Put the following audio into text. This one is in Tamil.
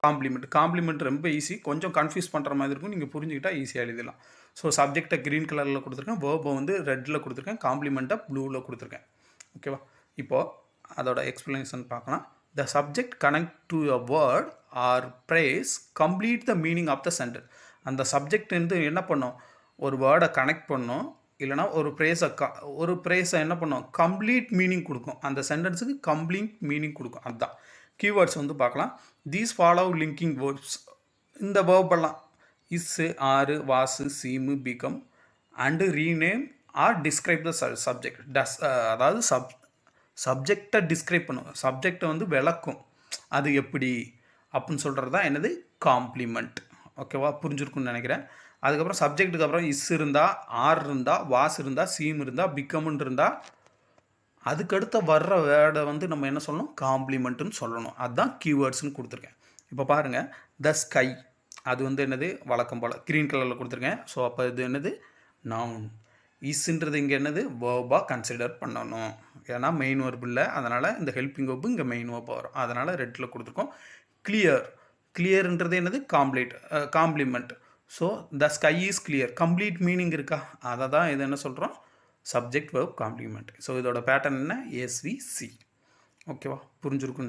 காம்ப்ளிமெண்ட் ரொம்ப ஈஸி. கொஞ்சம் கன்ஃப்யூஸ் பண்ணுற மாதிரி இருக்கும். நீங்கள் புரிஞ்சுக்கிட்டா ஈஸியாக எழுதிடலாம். ஸோ சப்ஜெக்டை க்ரீன் கலரில் கொடுத்துருக்கேன், வேர்பை வந்து ரெட்டில் கொடுத்துருக்கேன், காம்ப்ளிமெண்ட்டை ப்ளூவில் கொடுத்துருக்கேன். ஓகேவா? இப்போது அதோட எக்ஸ்ப்ளனேஷன் பார்க்கலாம். The subject connect to a word or phrase complete the meaning of the sentence. அந்த சப்ஜெக்ட் வந்து என்ன பண்ணும்? ஒரு வேர்டை கனெக்ட் பண்ணும், இல்லைனா ஒரு ப்ரேஸை என்ன பண்ணும்? கம்ப்ளீட் மீனிங் கொடுக்கும். அந்த சென்டென்ஸுக்கு கம்ப்ளீட் மீனிங் கொடுக்கும். அதுதான் கீவேர்ட்ஸ் வந்து பார்க்கலாம். These follow linking verbs. இந்த வேர்பெல்லாம் is, are, was, seem, become and remain or describe the subject. அதாவது சப்ஜெக்டை டிஸ்கிரைப் பண்ணும், சப்ஜெக்டை வந்து விளக்கும். அது எப்படி அப்படின்னு சொல்கிறது தான் என்னது? காம்ப்ளிமெண்ட். ஓகேவா? புரிஞ்சிருக்குன்னு நினைக்கிறேன். அதுக்கப்புறம் சப்ஜெக்ட்டுக்கு அப்புறம் இஸ் இருந்தால், ஆர் இருந்தால், வாஸ் இருந்தால், சீம் இருந்தால், பிகம்னு இருந்தால், அதுக்கடுத்த வர்ற வேர்டை வந்து நம்ம என்ன சொல்லணும்? காம்ப்ளிமெண்ட்டுன்னு சொல்லணும். அதுதான் கீவேர்ட்ஸ்னு கொடுத்துருக்கேன். இப்போ பாருங்கள், த ஸ்கை, அது வந்து என்னது? வழக்கம் போல் க்ரீன் கலரில் கொடுத்துருக்கேன். ஸோ அப்போ இது என்னது? நவுன். இஸ்ன்றது இங்கே என்னது? வேர்பாக கன்சிடர் பண்ணணும். ஏன்னா மெயின் வேர்ப் இல்லை, அதனால் இந்த ஹெல்பிங் வேர்பு இங்கே மெயின் வேர்பாக வரும். அதனால் ரெட்டில் கொடுத்துருக்கோம். கிளியர்ன்றது என்னது? Complement. So the sky is clear. Complete meaning இருக்கா? அதை தான் இது என்ன சொல்கிறோம்? Subject verb complement. ஸோ இதோட பேட்டர்ன் என்ன? எஸ்விசி. ஓகேவா? புரிஞ்சிருக்கும்.